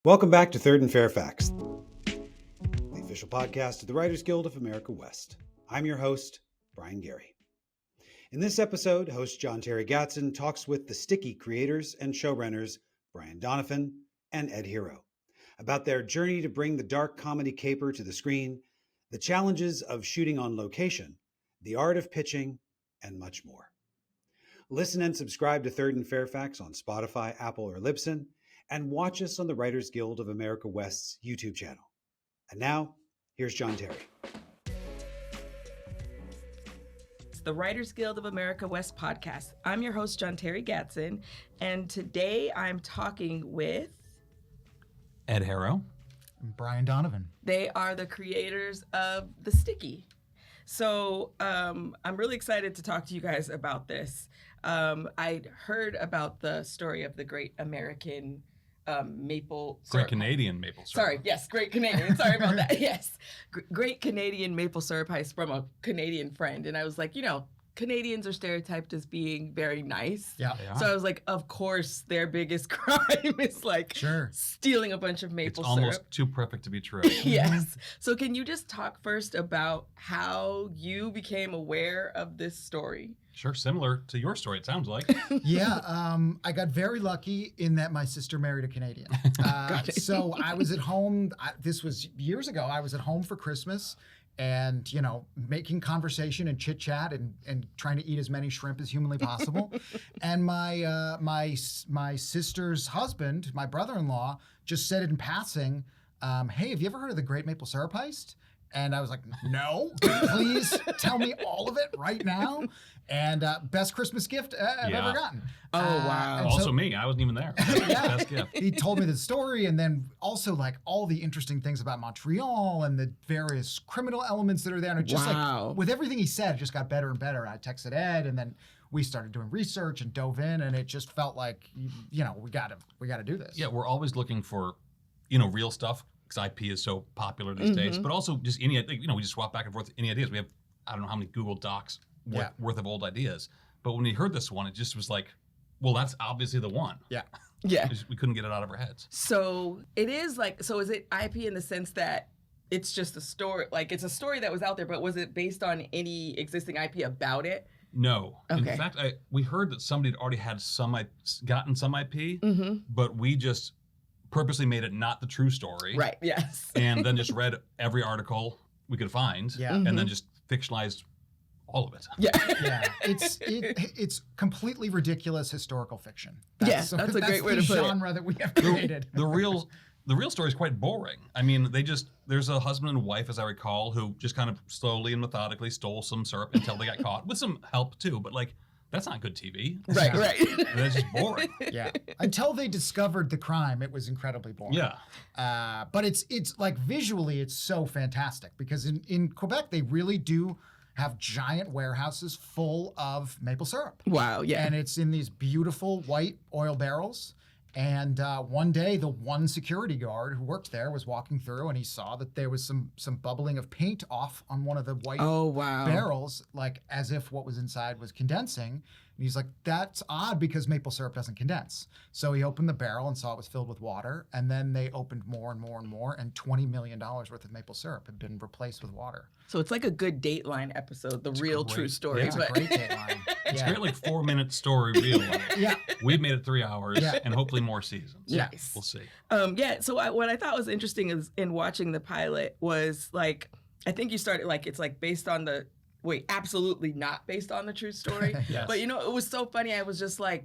Welcome back to Third and Fairfax, the official podcast of the Writers Guild of America West. I'm your host, Brian Gary. In this episode, host Jonterri Gadson talks with the Sticky creators and showrunners Brian Donovan and Ed Herro about their journey to bring the dark comedy caper to the screen, the challenges of shooting on location, the art of pitching, and much more. Listen and subscribe to Third and Fairfax on Spotify, Apple, or Libsyn, and watch us on the Writers Guild of America West's YouTube channel. And now, here's Jonterri. It's the Writers Guild of America West podcast. I'm your host, Jonterri Gadson, and today I'm talking with Ed Herro. Brian Donovan. They are the creators of The Sticky. So I'm really excited to talk to you guys about this. I'd heard about the story of the great American maple syrup. Great Canadian maple syrup. Sorry, yes, great Canadian. Sorry about that. Yes, great Canadian maple syrup heist from a Canadian friend. And I was like, Canadians are stereotyped as being very nice. Yeah. So I was like, of course, their biggest crime is stealing a bunch of maple syrup. It's almost too perfect to be true. Yes. So can you just talk first about how you became aware of this story? Sure, similar to your story, it sounds like. Yeah, I got very lucky in that my sister married a Canadian. So I was at home, this was years ago, I was at home for Christmas and, making conversation and chit chat and trying to eat as many shrimp as humanly possible. And my sister's husband, my brother-in-law, just said in passing, hey, have you ever heard of the Great Maple Syrup Heist? And I was like, no, please tell me all of it right now. And best Christmas gift I've ever gotten. Oh, wow. Also me, I wasn't even there. Best gift. He told me the story and then also all the interesting things about Montreal and the various criminal elements that are there. And it just with everything he said, it just got better and better. I texted Ed and then we started doing research and dove in and it just felt like, we gotta do this. Yeah, we're always looking for, real stuff. Because IP is so popular these days, but also just any, we just swap back and forth any ideas. We have, I don't know how many Google Docs worth of old ideas. But when we heard this one, it just was like, well, that's obviously the one. Yeah. Yeah. We couldn't get it out of our heads. So it is so is it IP in the sense that it's just a story, it's a story that was out there, but was it based on any existing IP about it? No. Okay. In fact, we heard that somebody had already had gotten some IP, but we just purposely made it not the true story. Right, yes. And then just read every article we could find. Yeah. And then just fictionalized all of it. Yeah. Yeah. It's completely ridiculous historical fiction. That's a great way to put it. That's the genre that we have created. The real story is quite boring. I mean, there's a husband and wife, as I recall, who just kind of slowly and methodically stole some syrup until they got caught, with some help too, but that's not good TV. Right. That's just boring. Yeah. Until they discovered the crime, it was incredibly boring. Yeah. But it's visually, it's so fantastic because in Quebec, they really do have giant warehouses full of maple syrup. Wow, yeah. And it's in these beautiful white oil barrels. And one day, the one security guard who worked there was walking through, and he saw that there was some bubbling of paint off on one of the white barrels, as if what was inside was condensing. And he's like, that's odd because maple syrup doesn't condense. So he opened the barrel and saw it was filled with water. And then they opened more and more and more, and $20 million worth of maple syrup had been replaced with water. So it's like a good Dateline episode, the real true story. Yeah, it's a great Dateline. It's a great 4-minute story reel. Yeah. We've made it 3 hours and hopefully more seasons. Nice. We'll see. So what I thought was interesting is in watching the pilot was I think you started it's based on the, absolutely not based on the true story. Yes. But it was so funny. I was just I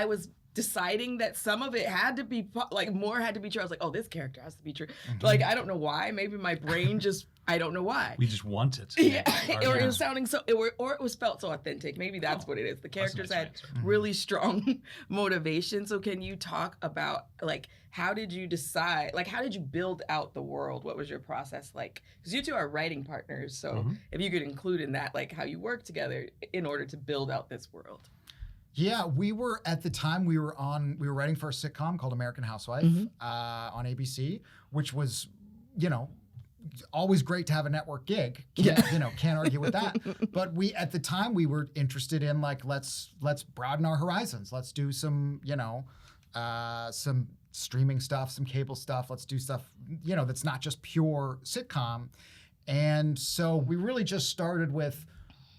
was deciding that some of it had to be more had to be true. I was like, oh, this character has to be true. Mm-hmm. I don't know why. Maybe my brain just, I don't know why. We just want it. Yeah. Or it was sounding or it was felt so authentic. Maybe that's what it is. The characters had really strong motivation. So can you talk about how did you decide, how did you build out the world? What was your process like? Because you two are writing partners. So if you could include in that, how you work together in order to build out this world. Yeah, we were writing for a sitcom called American Housewife on ABC, which was, always great to have a network gig. Can't argue with that. But at the time we were interested in let's broaden our horizons. Let's do some streaming stuff, some cable stuff. Let's do stuff, that's not just pure sitcom. And so we really just started with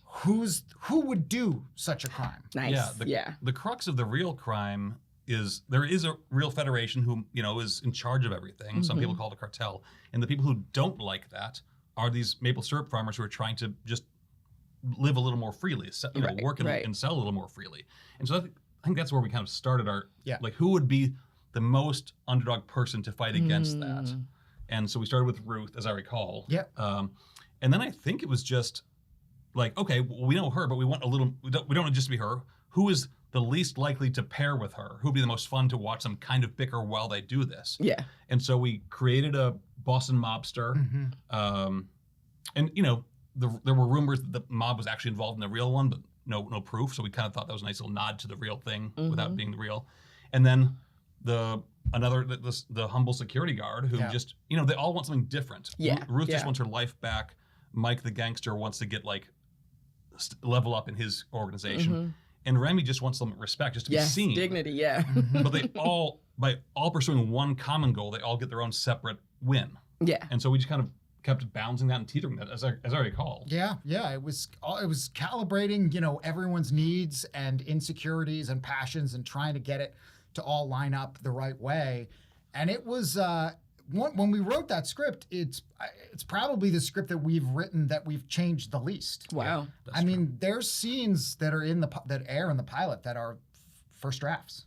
who would do such a crime. Nice. The crux of the real crime is there is a real federation who, is in charge of everything. Some people call it a cartel. And the people who don't like that are these maple syrup farmers who are trying to just live a little more freely, work and sell a little more freely. And so I think that's where we kind of started our, like, who would be the most underdog person to fight against that? And so we started with Ruth, as I recall. Yeah. And then I think it was just like, okay, well, we know her, but we want we don't want it just to be her. Who is the least likely to pair with her? Who would be the most fun to watch them kind of bicker while they do this? Yeah. And so we created a Boston mobster. And, there were rumors that the mob was actually involved in the real one, but no proof. So we kind of thought that was a nice little nod to the real thing without being the real. And then the humble security guard who just, they all want something different. Yeah. Ruth just wants her life back. Mike the gangster wants to get level up in his organization. And Remy just wants some respect, just to be seen. Dignity, But they by all pursuing one common goal, they all get their own separate win. Yeah. And so we just kind of kept balancing that and teetering that, as I recall. Yeah. It was calibrating, everyone's needs and insecurities and passions and trying to get it to all line up the right way. And it was when we wrote that script, it's probably the script that we've written that we've changed the least. Wow. I mean, there's scenes that are that air in the pilot that are first drafts,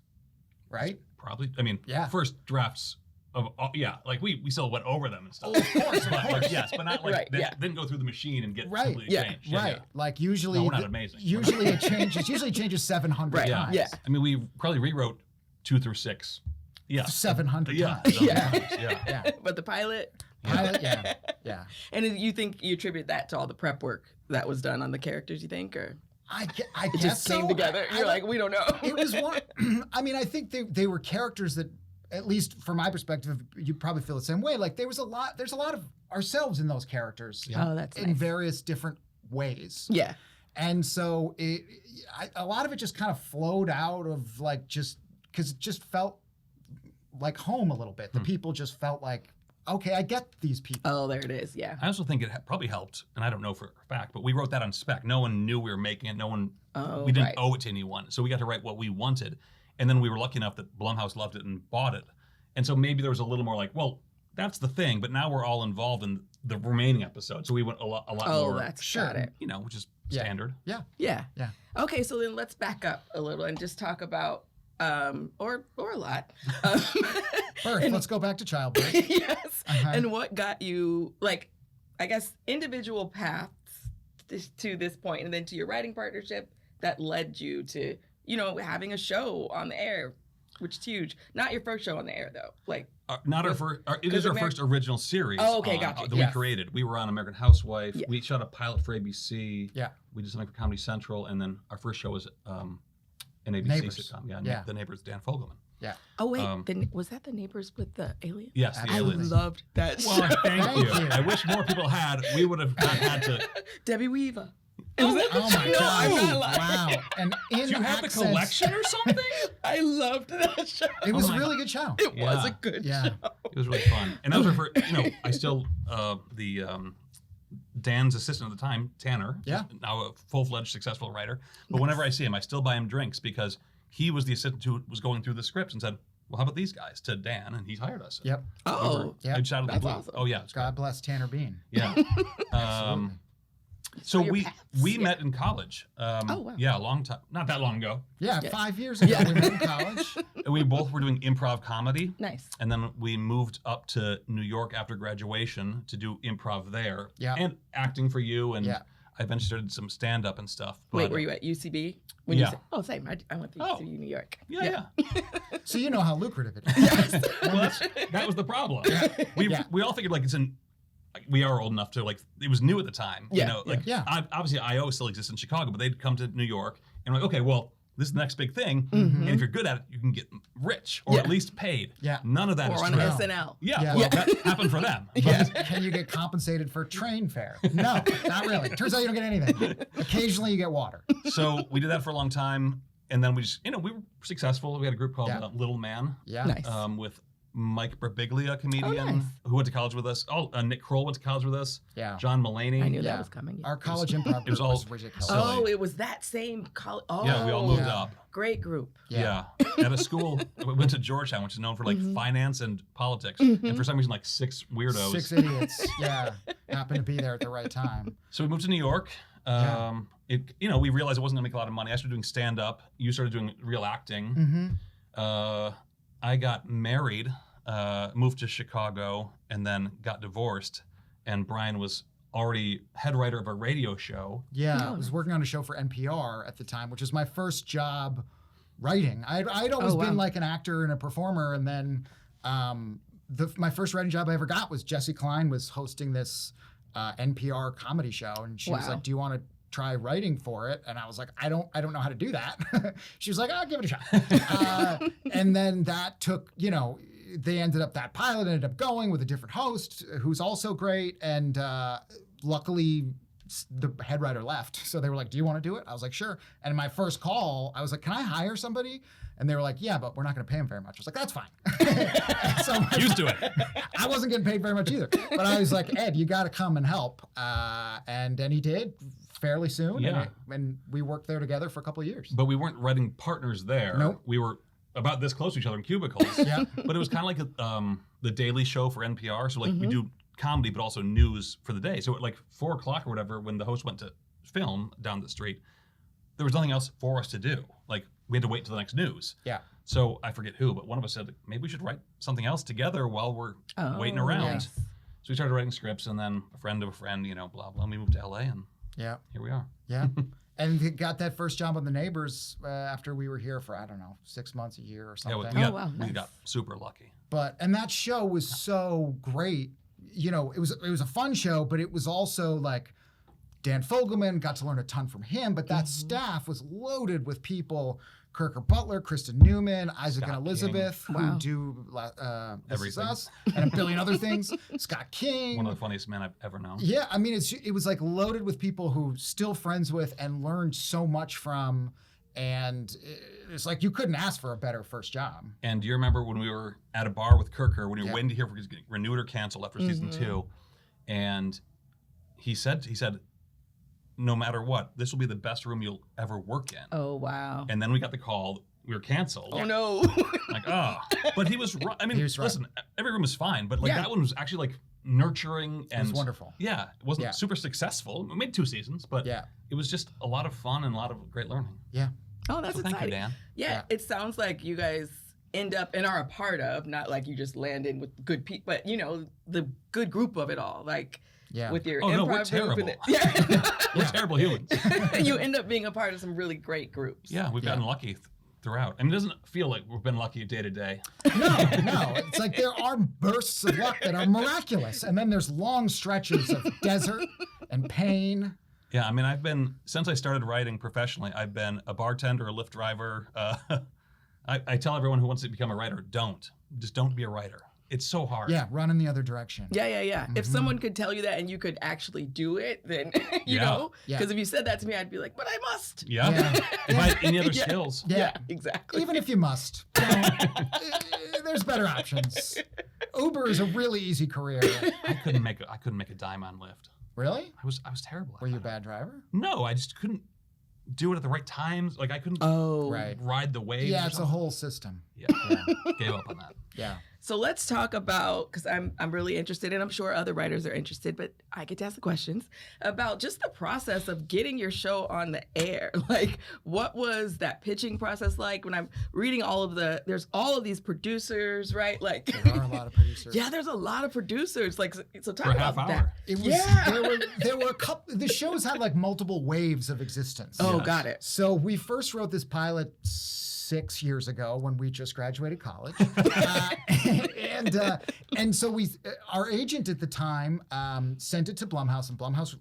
right? Probably. I mean, first drafts of like we still went over them and stuff. Oh, of course, but not like they didn't go through the machine and get completely changed. Right. Like usually, we're not amazing. Usually it changes. Usually it changes 700 times. Yeah. I mean, we probably rewrote 2 through 6. Yeah. 700 times. Yeah. But the pilot. Yeah. And you think you attribute that to all the prep work that was done on the characters, you think, or? I it guess just came together. You're like, we don't know. It was one. I mean, I think they were characters that, at least from my perspective, you probably feel the same way. Like there's a lot of ourselves in those characters. Yeah. Oh, that's in nice. various different ways. Yeah. And so a lot of it just kind of flowed out of because it just felt like home a little bit. The people just felt like, okay, I get these people. Oh, there it is. Yeah. I also think it probably helped, and I don't know for a fact, but we wrote that on spec. No one knew we were making it. We didn't owe it to anyone. So we got to write what we wanted. And then we were lucky enough that Blumhouse loved it and bought it. And so maybe there was a little more like, well, that's the thing, but now we're all involved in the remaining episodes. So we went a lot more. Oh, that's got it. Which is standard. Yeah. Okay, so then let's back up a little and just talk about or a lot. Birth. Let's go back to childbirth. Yes. And what got you, I guess, individual paths to this point, and then to your writing partnership that led you to, having a show on the air, which is huge. Not your first show on the air, though. Not our first. It is our first original series. Oh, okay, gotcha. That we created. We were on American Housewife. Yeah. We shot a pilot for ABC. Yeah. We did something for Comedy Central, and then our first show was an ABC Neighbors. sitcom. Yeah. The Neighbors, Dan Fogelman. Yeah. Oh wait, was that the Neighbors with the alien? Yes, the aliens. I loved that show. Well, thank you. I wish more people had. We would have not had to. Debbie Weaver. Oh my No, I'm God! not lying. Wow! And in Do you have the accents, collection or something? I loved that show. It was a really good show. It was a good show. It was really fun. And that was our first, I still, Dan's assistant at the time, Tanner, now a full-fledged successful writer. But whenever I see him, I still buy him drinks because he was the assistant who was going through the scripts and said, well, how about these guys? To Dan, and he hired us. Yep. Oh, I shouted that's the awesome. Oh, yeah. God bless Tanner Bean. Yeah. So we met in college. Wow. Yeah, a long time. Not that long ago. Yeah, 5 years ago we met in college. And we both were doing improv comedy. Nice. And then we moved up to New York after graduation to do improv there. Yeah. And acting for you. And I eventually started some stand-up and stuff. Wait, were you at UCB? When you said, same. I went to UCB, New York. Yeah. So you know how lucrative it is. Well, that was the problem. We all figured we are old enough to it was new at the time. Obviously IO still exists in Chicago, but they'd come to New York and we're like, okay, well, this is the next big thing. And if you're good at it, you can get rich or at least paid. Yeah. None of that is true. true. Or on SNL. Yeah. Well, that happened for them. Can you get compensated for train fare? No, not really. Turns out you don't get anything. Occasionally you get water. So we did that for a long time. And then we just, we were successful. We had a group called Yeah. Little Man. Yeah. Nice. With Mike Birbiglia, comedian, nice. who went to college with us. Nick Kroll went to college with us. Yeah. John Mulaney. I knew Yeah. that was coming. Yeah. Our college improv It was group all was ridiculous. silly. Oh, it was that same college. Oh, Yeah, we all moved Yeah. up. Great group. Yeah. At a school, we went to Georgetown, which is known for like finance and politics. Mm-hmm. And for some reason, like 6 weirdos. 6 idiots. Yeah. Happened to be there at the right time. So we moved to New York. Yeah. We realized it wasn't gonna make a lot of money. I started doing stand up. You started doing real acting. I got married, moved to Chicago, and then got divorced. And Brian was already head writer of a radio show. Yeah. Oh. I was working on a show for NPR at the time, which was my first job writing. I'd always Oh, wow. been like an actor and a performer. And then my first writing job I ever got was Jessie Klein was hosting this NPR comedy show. And she was Wow. like, do you want to try writing for it? And I was like, I don't know how to do that. She was like, I'll give it a shot. And then that took, they that pilot ended up going with a different host who's also great. And luckily the head writer left. So they were like, do you want to do it? I was like, sure. And in my first call, I was like, can I hire somebody? And they were like, yeah, but we're not going to pay him very much. I was like, that's fine. So Used to it. I wasn't getting paid very much either. But I was like, Ed, you got to come and help. And he did fairly soon. Yeah. And we worked there together for a couple of years. But we weren't writing partners there. Nope. We were about this close to each other in cubicles. Yeah. But it was kind of like the Daily Show for NPR. So like we do comedy, but also news for the day. So at like 4 o'clock or whatever, when the host went to film down the street, there was nothing else for us to do. Like we had to wait till the next news. Yeah. So I forget who, but one of us said, maybe we should write something else together while we're waiting around. yes. So we started writing scripts, and then a friend of a friend, blah, blah. And we moved to LA, and Yeah. here we are. Yeah. And he got that first job on The Neighbors after we were here for, 6 months, a year or Yeah, something. we got super lucky. And that show was so great. It was a fun show, but it was also like Dan Fogelman, got to learn a ton from him, but that staff was loaded with people, Kirker Butler, Kristen Newman, Isaac Scott and Elizabeth, King. who Wow. do This Is Everything. Us and a billion other things. Scott King. One of the funniest men I've ever known. Yeah, I mean, it was like loaded with people who still friends with and learned so much from, and it's like you couldn't ask for a better first job. And do you remember when we were at a bar with Kirker, when you were Yeah. waiting to hear if it was getting renewed or canceled after season 2, and he said, no matter what, this will be the best room you'll ever work in. Oh, wow. And then we got the call, we were canceled. Oh, no. Like, but he was right. I mean, He was right. listen, every room is fine, but like Yeah. that one was actually like nurturing and It was wonderful. Yeah, it wasn't Yeah. super successful. We made 2 seasons, but Yeah. it was just a lot of fun and a lot of great learning. Yeah. Oh, that's So thank you, exciting. Dan. Yeah, Yeah. it sounds like you guys end up and are a part of, not like you just land in with good people, but the good group of it all, like Yeah. with your Oh, no, improv we're group. terrible. Yeah. We're terrible humans. You end up being a part of some really great groups. Yeah, we've gotten lucky throughout. I mean, it doesn't feel like we've been lucky day to day. No. It's like there are bursts of luck that are miraculous, and then there's long stretches of desert and pain. Yeah, I mean, since I started writing professionally, I've been a bartender, a Lyft driver. I tell everyone who wants to become a writer, just don't be a writer. It's so hard. Yeah, run in the other direction. Yeah. If someone could tell you that and you could actually do it, then, you Yeah. know, Yeah. because if you said that to me, I'd be like, but I must. Yeah. Yeah. If I had any other Yeah. skills. Yeah. Exactly. Even if you must, there's better options. Uber is a really easy career. I couldn't make a dime on Lyft. Really? I was terrible at Were you a it. bad driver? No, I just couldn't do it at the right times. Like I couldn't Oh. Right. ride the waves. Yeah, or it's a something. whole system. Yeah. Yeah. Gave up on that. Yeah. So let's talk about, because I'm really interested, and I'm sure other writers are interested, but I get to ask the questions about just the process of getting your show on the air. Like, what was that pitching process like? When I'm reading there's all of these producers, right? Like, There are a lot of producers. yeah, there's a lot of producers. Like, so talk For a about half that. hour. It was, Yeah. there were a couple, the shows had like multiple waves of existence. Oh, Yes. got it. So we first wrote this pilot 6 years ago when we just graduated college, and so our agent at the time sent it to Blumhouse, and Blumhouse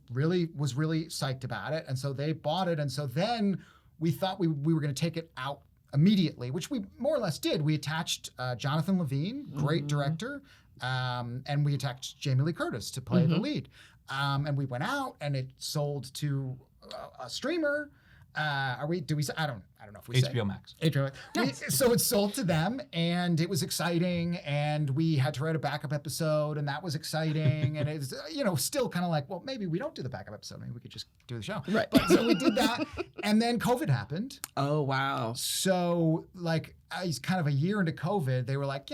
was really psyched about it, and so they bought it, and so then we thought we were going to take it out immediately, which we more or less did. We attached Jonathan Levine, great director, and we attached Jamie Lee Curtis to play the lead, and we went out, and it sold to a streamer. I I don't know if we say HBO Max. HBO Max. So it's sold to them, and it was exciting, and we had to write a backup episode, and that was exciting, and it's still kind of like, well, maybe we don't do the backup episode, maybe we could just do the show. Right. But so we did that, and then COVID happened. Oh, wow. So like kind of a year into COVID, they were like,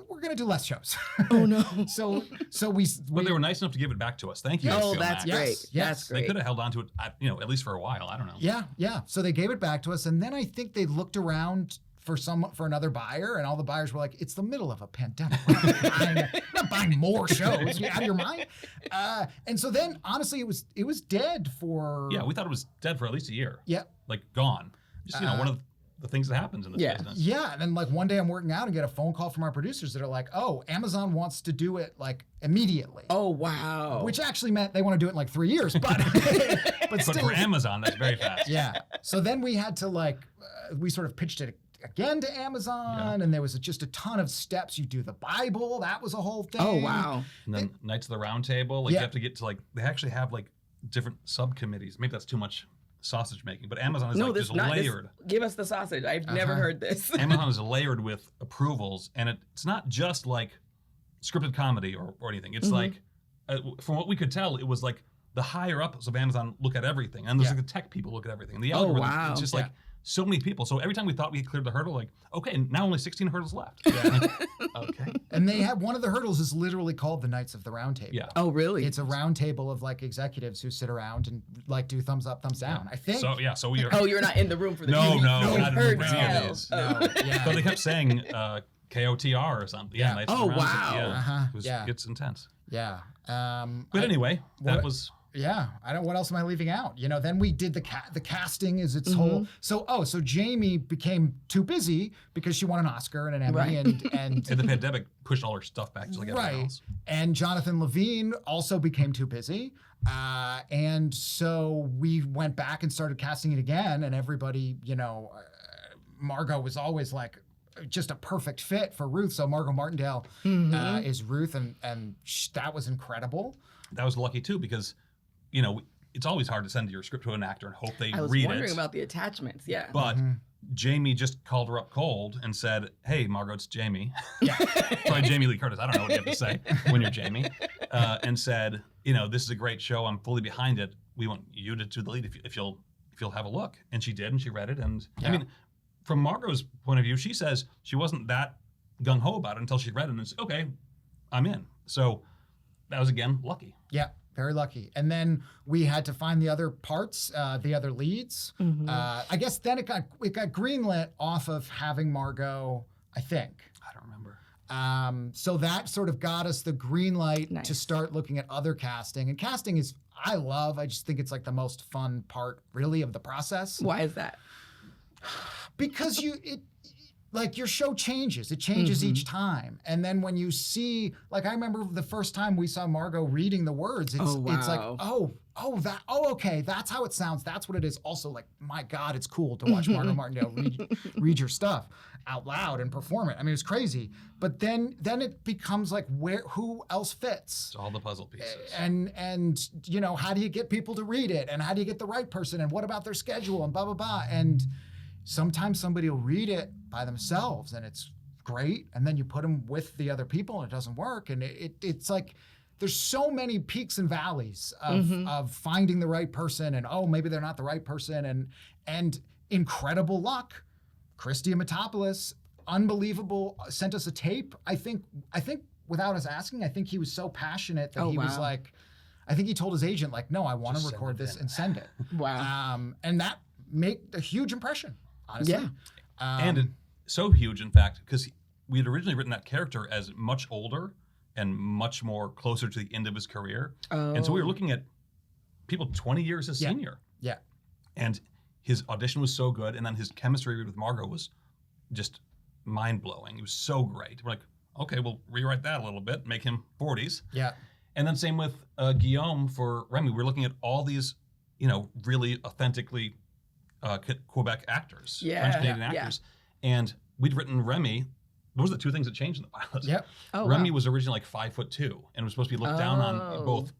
we're gonna do less shows. Oh no. so we But they were nice enough to give it back to us. Thank you. Oh, HBO that's Max. great. Yes. That's great. They could have held on to it, at least for a while. I don't know. Yeah. So they gave it back to us, and then I think they looked around for another buyer, and all the buyers were like, "It's the middle of a pandemic. We're not buying more shows. You out of your mind?" And so then, honestly, it was dead for. Yeah, we thought it was dead for at least a year. Yeah. Like gone. Just one of the things that happens in this business. Yeah, and then like one day I'm working out and get a phone call from our producers that are like, "Oh, Amazon wants to do it like immediately." Oh, wow. Which actually meant they want to do it in like 3 years, but But still. for Amazon, that's very fast. Yeah. So then we had to we sort of pitched it again to Amazon, and there was just a ton of steps. You do the Bible, that was a whole thing. Oh, wow. And then Knights of the Round Table, you have to get to they actually have different subcommittees. Maybe that's too much sausage making, but Amazon is just layered. Give us the sausage. I've never heard this. Amazon is layered with approvals, and it's not just like scripted comedy or anything. It's like, from what we could tell, it was like the higher ups of Amazon look at everything, and there's like the tech people look at everything. And the algorithm, wow. it's just like so many people. So every time we thought we had cleared the hurdle, okay, now only 16 hurdles left. Okay. And they have one of the hurdles is literally called the Knights of the Round Table. Yeah. Oh, really? It's a round table of executives who sit around and do thumbs up, thumbs down. I think. So we are. Oh, you're not in the room for the No, TV. we're not in the room heard for any of these. But they kept saying KOTR or something. Yeah. Knights of the Round Table. Wow. Yeah. It's intense. Yeah. But anyway, that was. Yeah, I don't. What else am I leaving out? Then we did the casting is its whole. So Jamie became too busy because she won an Oscar and an Emmy, and And the pandemic pushed all her stuff back just like everyone else. And Jonathan Levine also became too busy, and so we went back and started casting it again. And everybody, Margot was always like just a perfect fit for Ruth. So Margot Martindale is Ruth, and that was incredible. That was lucky too because. It's always hard to send your script to an actor and hope they read it. I was wondering about the attachments, yeah. But Jamie just called her up cold and said, "Hey, Margot, it's Jamie." Yeah. Sorry, Jamie Lee Curtis. I don't know what you have to say when you're Jamie. And said, this is a great show. I'm fully behind it. We want you to do the lead if you'll have a look. And she did, and she read it. And I mean, from Margot's point of view, she says she wasn't that gung-ho about it until she read it and said, "Okay, I'm in." So that was, again, lucky. Yeah. Very lucky. And then we had to find the other parts, the other leads. I guess then it got greenlit off of having Margot, I think. I don't remember. So that sort of got us the green light to start looking at other casting. And casting is, I just think it's like the most fun part really of the process. Why is that? Because your show changes. It changes each time. And then when you see, I remember the first time we saw Margot reading the words, it's like, okay, that's how it sounds. That's what it is. Also, my God, it's cool to watch Margot Martindale read your stuff out loud and perform it. I mean, it's crazy. But then it becomes who else fits? It's all the puzzle pieces. And how do you get people to read it? And how do you get the right person? And what about their schedule? And blah, blah, blah. And sometimes somebody will read it by themselves and it's great, and then you put them with the other people and it doesn't work, and it's like there's so many peaks and valleys of finding the right person, and maybe they're not the right person, and incredible luck. Christy Amatopoulos, unbelievable, sent us a tape. I think without us asking, I think he was so passionate that was like, I think he told his agent no, I want to record this and send it. Wow. And that made a huge impression. Honestly. Yeah. And so huge, in fact, because we had originally written that character as much older and much more closer to the end of his career. Oh. And so we were looking at people 20 years his senior. Yeah. And his audition was so good, and then his chemistry with Margot was just mind-blowing. It was so great. We're like, okay, we'll rewrite that a little bit, make him 40s. Yeah. And then same with Guillaume for Remy. We're looking at all these, really authentically Quebec actors, French Canadian actors, and we'd written Remy. Those are the two things that changed in the pilot. Yep. Remy was originally 5'2" and was supposed to be looked down on both,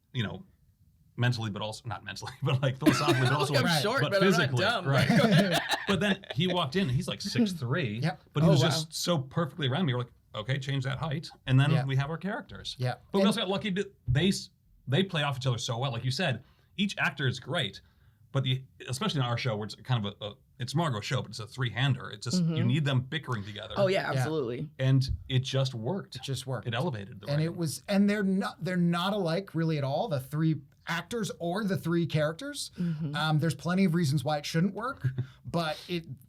mentally, but also not mentally, but like philosophically, but also I'm like, short, but but physically, I'm not dumb. right? But then he walked in, and he's like 6'3", Yep. but he was wow. just so perfectly around me. We're like, okay, change that height, and then we have our characters. Yeah. But we also got lucky. They play off each other so well. Like you said, each actor is great, but especially in our show, where it's kind of it's Margot's show, but it's a three-hander. It's just you need them bickering together. Oh yeah, absolutely. And it just worked. It just worked. It elevated the And writing. it was, and they're not alike really at all. The three actors or the three characters. There's plenty of reasons why it shouldn't work, but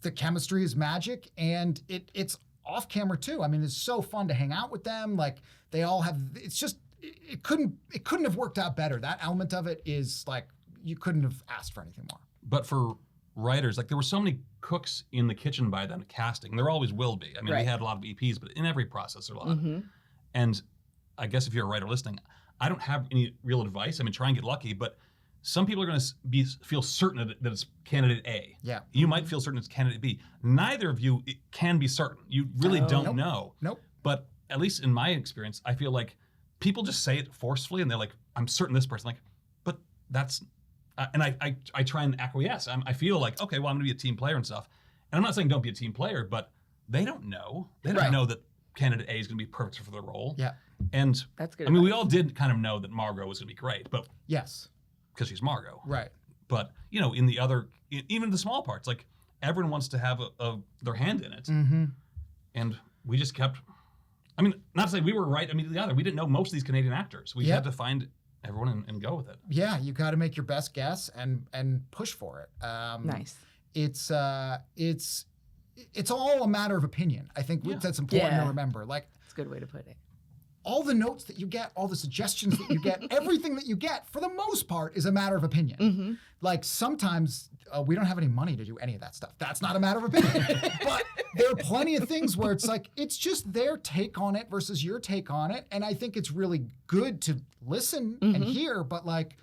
the chemistry is magic, and it's off camera too. I mean, it's so fun to hang out with them. Like they all have. It's just it couldn't have worked out better. That element of it is like you couldn't have asked for anything more. But for writers, like there were so many cooks in the kitchen by then casting. There always will be. I mean, we had a lot of EPs, but in every process there are a lot. And I guess if you're a writer listening, I don't have any real advice. I mean, try and get lucky, but some people are going to feel certain that it's candidate A. Yeah. You might feel certain it's candidate B. Neither of you can be certain. You really don't know. Nope. But at least in my experience, I feel like people just say it forcefully, and they're like, "I'm certain this person." Like, but that's, and I try and acquiesce. I feel like, okay, well, I'm going to be a team player and stuff. And I'm not saying don't be a team player, but they don't know. They don't know that candidate A is going to be perfect for the role. Yeah. And That's good. I mean, we all did kind of know that Margot was going to be great, but Yes. because she's Margot. Right. But you know, in the other, even the small parts, like everyone wants to have their hand in it, and we just kept. I mean, not to say we were right immediately either. We didn't know most of these Canadian actors. We had to find everyone and go with it. Yeah, you got to make your best guess and push for it. Nice. It's all a matter of opinion. I think that's important to remember. Like, That's a good way to put it. all the notes that you get, all the suggestions that you get, everything that you get, for the most part, is a matter of opinion. Like sometimes we don't have any money to do any of that stuff. That's not a matter of opinion. But there are plenty of things where it's like, it's just their take on it versus your take on it. And I think it's really good to listen and hear, but like,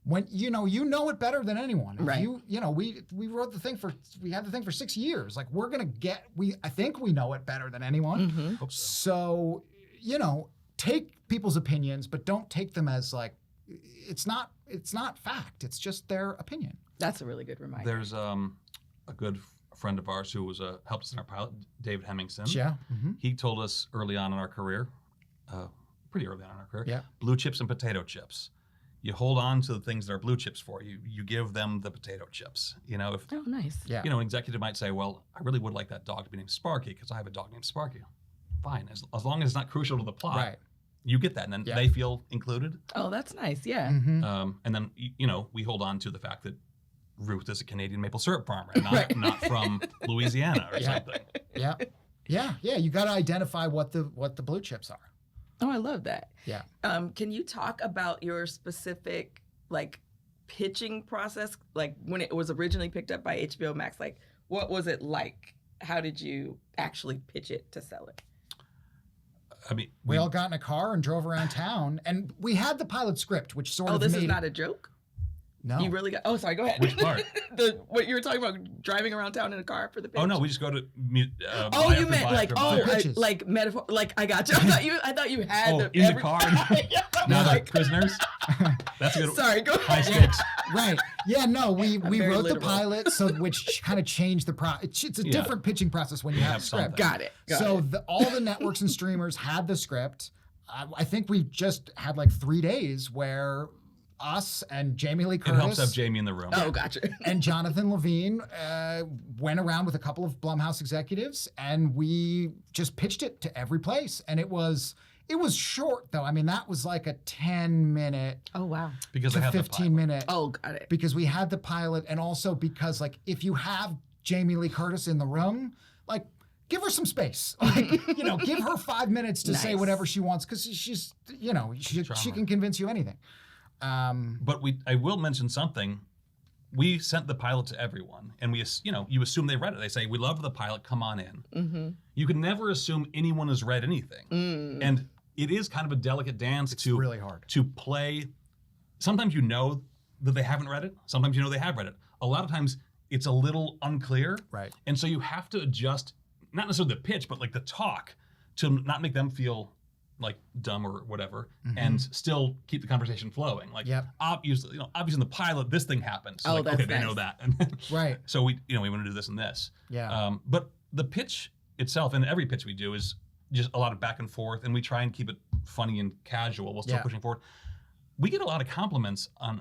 when you know it better than anyone. Right. We wrote the thing we had the thing for 6 years. Like I think we know it better than anyone. Hope so. So, take people's opinions, but don't take them as like, it's not fact. It's just their opinion. That's a really good reminder. There's a good friend of ours who was helped us in our pilot, David Hemmingson. Yeah. He told us early on in our career, pretty early on in our career, Yeah. blue chips and potato chips. You hold on to the things that are blue chips for you. You give them the potato chips. If Oh, nice. Yeah. an executive might say, "Well, I really would like that dog to be named Sparky because I have a dog named Sparky." Fine, as long as it's not crucial to the plot. Right. You get that, and then Yeah. they feel included. Oh, that's nice. Yeah. And then we hold on to the fact that Ruth is a Canadian maple syrup farmer, not from Louisiana or something. Yeah. Yeah. You got to identify what the blue chips are. Oh, I love that. Yeah. Can you talk about your specific pitching process? Like when it was originally picked up by HBO Max, like what was it like? How did you actually pitch it to sell it? I mean, We all got in a car and drove around town, and we had the pilot script, which sort of this made is not a joke? No. You really got? Oh, sorry. Go ahead. Which part? What you were talking about, driving around town in a car for the pitch? Oh no, we just go to. Oh, you meant pitches. like metaphor? Like I got you. I thought you had in the car. Now they're prisoners. That's a good. Sorry, go High ahead. stakes. Right. Yeah, no, we very wrote the literal. pilot, which kind of changed the it's a different pitching process when you have a script. something. Got it. So all the networks and streamers had the script. I think we just had like 3 days where us and Jamie Lee It helps Curtis have Jamie in the room. Oh, gotcha. and Jonathan Levine went around with a couple of Blumhouse executives, and we just pitched it to every place. And it was short though. I mean, that was like a 10-minute Oh, wow. because to they have 15-minute. Oh, got it. Because we had the pilot, and also because like if you have Jamie Lee Curtis in the room, like give her some space. Like, give her 5 minutes to say Nice. whatever she wants, because she's she can convince you anything. But I will mention something. We sent the pilot to everyone, and you assume they read it. They say, "We love the pilot. Come on in." You can never assume anyone has read anything, and it is kind of a delicate dance It's to really hard. to play. Sometimes you know that they haven't read it. Sometimes you know they have read it. A lot of times it's a little unclear, Right. and so you have to adjust, not necessarily the pitch, but like the talk, to not make them feel like dumb or whatever, and still keep the conversation flowing. Like, obviously in the pilot, this thing happened. So like, okay, they know that. Right. So we want to do this and this. Yeah. But the pitch itself, and every pitch we do, is just a lot of back and forth, and we try and keep it funny and casual while still pushing forward. We get a lot of compliments on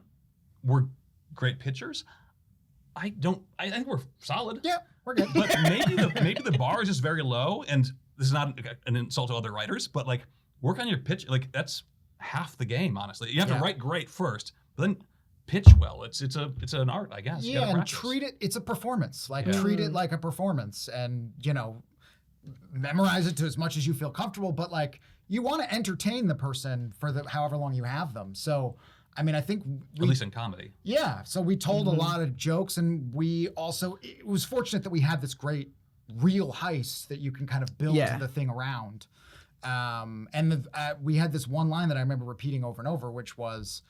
we're great pitchers. I think we're solid. Yeah, we're good. But maybe the bar is just very low, and this is not an insult to other writers, but like, work on your pitch. Like, that's half the game, honestly. You have to write great first, but then pitch well. It's an art, I guess. Yeah, and treat it. It's a performance. Like, treat it like a performance, and memorize it to as much as you feel comfortable. But like, you want to entertain the person for however long you have them. So, I mean, I think at least in comedy. Yeah. So we told a lot of jokes, and it was fortunate that we had this great real heist that you can kind of build the thing around. And we had this one line that I remember repeating over and over, which was,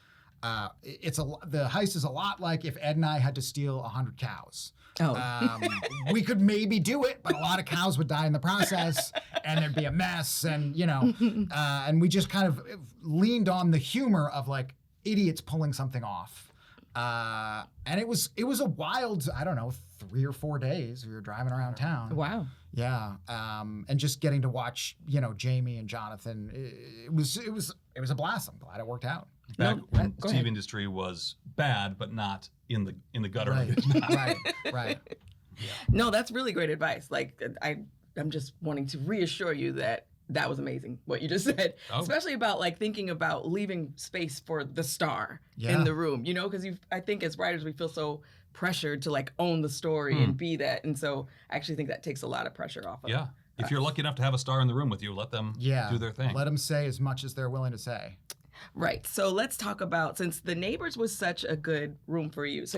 the heist is a lot like if Ed and I had to steal 100 cows. Oh. We could maybe do it, but a lot of cows would die in the process, and there'd be a mess, and and we just kind of leaned on the humor of like idiots pulling something off. And it was a wild, I don't know, 3 or 4 days. We were driving around town. Wow. Yeah. And just getting to watch, Jamie and Jonathan, it was a blast. I'm glad it worked out. Back when the TV industry was bad, but not in the gutter. Right. Yeah. No, that's really great advice. Like, I'm just wanting to reassure you that was amazing what you just said, especially about like thinking about leaving space for the star in the room, because I think as writers, we feel so pressured to like own the story and be that. And so I actually think that takes a lot of pressure off of Yeah. If you're lucky enough to have a star in the room with you, let them do their thing. Let them say as much as they're willing to say. Right. So let's talk about, since The Neighbors was such a good room for you. So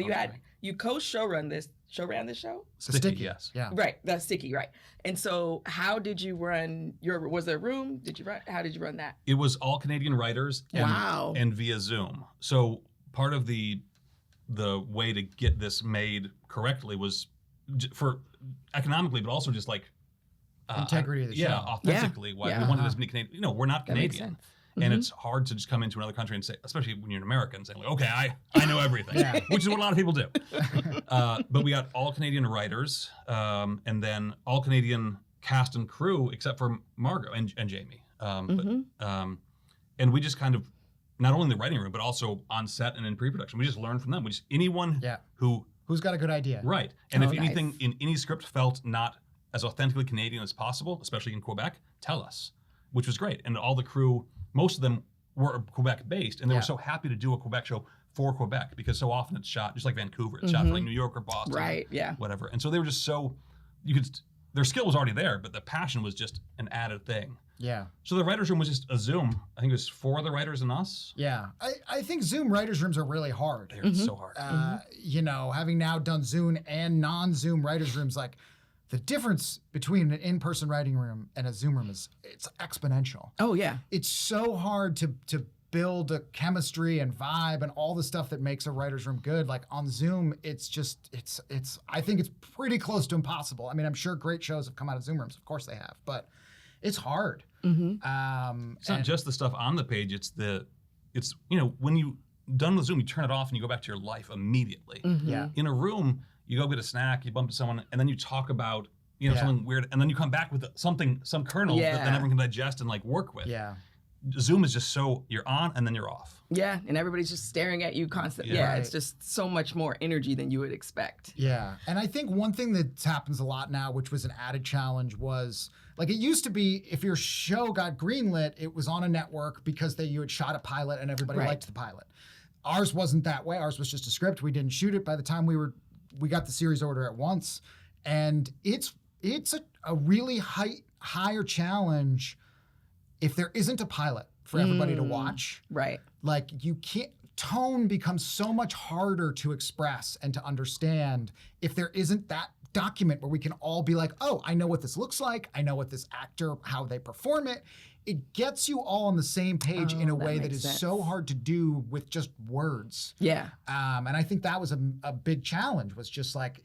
you co-showran this show? Sticky, yes. Yeah. Right. That's Sticky, right. And so how did you run was there a room? How did you run that? It was all Canadian writers and via Zoom. So part of the way to get this made correctly was for economically, but also just like integrity of the show. Authentically. We wanted as many Canadian, we're not Canadian. And Mm-hmm. it's hard to just come into another country and say, especially when you're an American, saying like, okay, I know everything, which is what a lot of people do. But we got all Canadian writers, and then all Canadian cast and crew, except for Margot and Jamie. And we just kind of, not only in the writing room, but also on set and in pre-production, we just learned from them. Anyone who's got a good idea. Right. And if anything in any script felt not as authentically Canadian as possible, especially in Quebec, tell us, which was great. And all the crew, most of them were Quebec-based, and they were so happy to do a Quebec show for Quebec, because so often it's shot, just like Vancouver, it's shot for like New York or Boston, whatever. And so they were just their skill was already there, but the passion was just an added thing. Yeah. So the writer's room was just a Zoom. I think it was 4 other writers and us. Yeah. I think Zoom writers' rooms are really hard. They're so hard. Having now done Zoom and non-Zoom writers' rooms, like, the difference between an in-person writing room and a Zoom room it's exponential. Oh, yeah. It's so hard to build a chemistry and vibe and all the stuff that makes a writer's room good. Like, on Zoom, it's I think it's pretty close to impossible. I mean, I'm sure great shows have come out of Zoom rooms. Of course they have, but it's hard. It's not just the stuff on the page. It's when you done with Zoom, you turn it off and you go back to your life immediately. Yeah. In a room, you go get a snack, you bump into someone, and then you talk about something weird, and then you come back with some kernel that then everyone can digest and like work with. Yeah. Zoom is just so you're on and then you're off. Yeah, and everybody's just staring at you constantly. Yeah. It's just so much more energy than you would expect. Yeah, and I think one thing that happens a lot now, which was an added challenge, was like, it used to be if your show got greenlit, it was on a network because you had shot a pilot and everybody liked the pilot. Ours wasn't that way. Ours was just a script. We didn't shoot it. By the time we got the series order at once, and it's a really higher challenge if there isn't a pilot for everybody to watch. Right. Like, you can't. Tone becomes so much harder to express and to understand if there isn't that document where we can all be like, oh, I know what this looks like. I know what this actor, how they perform it. It gets you all on the same page in a way that is so hard to do with just words. Yeah. And I think that was a big challenge, was just like,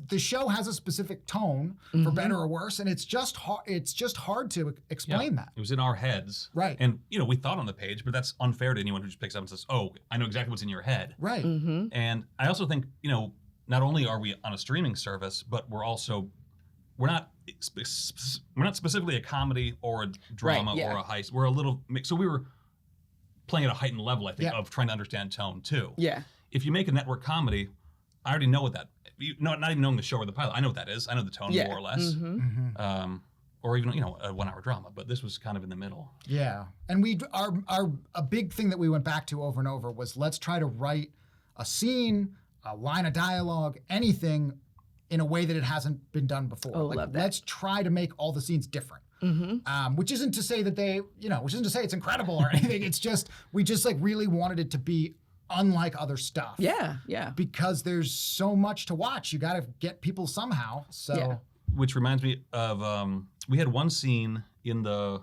the show has a specific tone, for better or worse, and it's just hard to explain that. It was in our heads. Right. And, we thought on the page, but that's unfair to anyone who just picks up and says, oh, I know exactly what's in your head. Right. And I also think, not only are we on a streaming service, but we're not specifically a comedy or a drama or a heist. We're a little mix. So we were playing at a heightened level, I think, of trying to understand tone too. Yeah. If you make a network comedy, I already know what that. Not even knowing the show or the pilot, I know what that is. I know the tone more or less. Or even a 1 hour drama. But this was kind of in the middle. Yeah, and a big thing that we went back to over and over was let's try to write a scene, a line of dialogue, anything in a way that it hasn't been done before. Oh, love that. Let's try to make all the scenes different. Which isn't to say that which isn't to say it's incredible or anything. It's just we just really wanted it to be unlike other stuff. Yeah. Because there's so much to watch. You got to get people somehow. So, which reminds me of we had one scene in the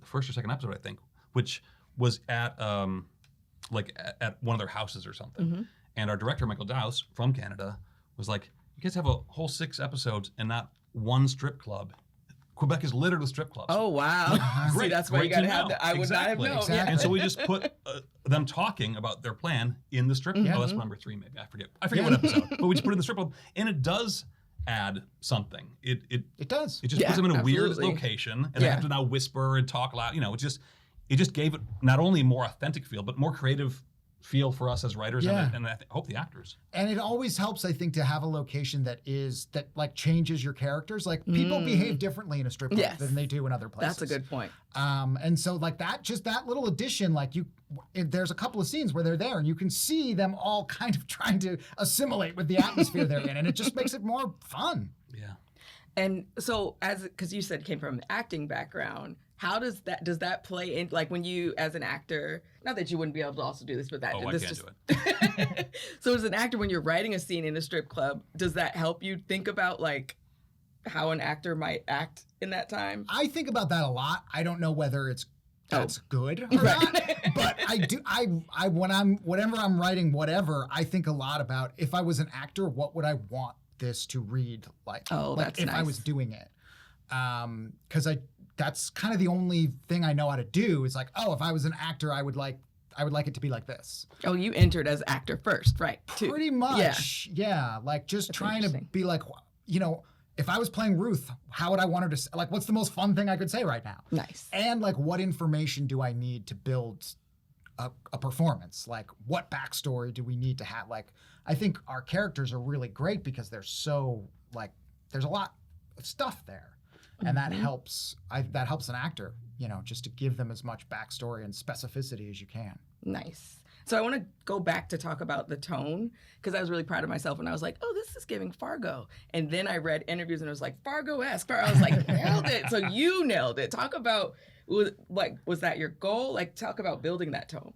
first or second episode, I think, which was at at one of their houses or something. And our director, Michael Dowse from Canada, was like, "You guys have a whole 6 episodes and not one strip club. Quebec is littered with strip clubs." Oh, wow. Great, See, that's why you got to have that. I would not have known. Exactly. And so we just put them talking about their plan in the strip club. Oh, that's number 3, maybe. I forget what episode. But we just put it in the strip club. And it does add something. It does. It just puts them in a weird absolutely. location. And they have to now whisper and talk loud. It just gave it not only a more authentic feel, but more creative feel for us as writers and I hope the actors. And it always helps, I think, to have a location that changes your characters. Like people behave differently in a strip club than they do in other places. That's a good point. And so that little addition, there's a couple of scenes where they're there and you can see them all kind of trying to assimilate with the atmosphere they're in, and it just makes it more fun. Yeah. And so because you said you came from an acting background, how does that play in, when you, as an actor, not that you wouldn't be able to also do this, but that I this can't just, do it. So as an actor, when you're writing a scene in a strip club, does that help you think about how an actor might act in that time? I think about that a lot. I don't know whether that's good or not, but I do. Whenever I'm writing whatever, I think a lot about if I was an actor, what would I want this to read like? Oh, that's if nice. I was doing it, because that's kind of the only thing I know how to do is if I was an actor, I would like it to be like this. Oh, you entered as actor first, right? Pretty much, yeah. Just that's trying to be if I was playing Ruth, how would I want her to what's the most fun thing I could say right now? Nice. And what information do I need to build a performance? What backstory do we need to have? I think our characters are really great because they're so there's a lot of stuff there. And that helps. That helps an actor, just to give them as much backstory and specificity as you can. Nice. So I want to go back to talk about the tone because I was really proud of myself when I was like, "Oh, this is giving Fargo." And then I read interviews and it was like Fargo-esque. I was like, nailed it. So you nailed it. Talk about was that your goal? Talk about building that tone.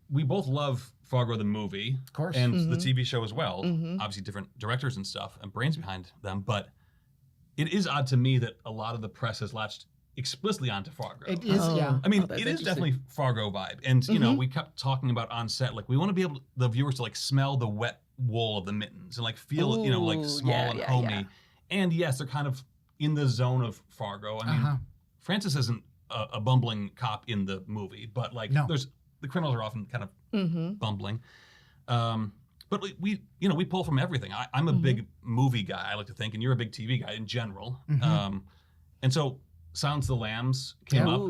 We both love Fargo the movie, of course, and the TV show as well. Obviously, different directors and stuff and brains behind them, but. It is odd to me that a lot of the press has latched explicitly onto Fargo. It is, yeah. It is definitely Fargo vibe. And, we kept talking about on set, we want to be able the viewers to, smell the wet wool of the mittens and, feel it, small and homey. Yeah. And, yes, they're kind of in the zone of Fargo. Francis isn't a bumbling cop in the movie, but, the criminals are often kind of bumbling. But we pull from everything. I'm a big movie guy, I like to think, and you're a big TV guy in general. And so Silence of the Lambs came up.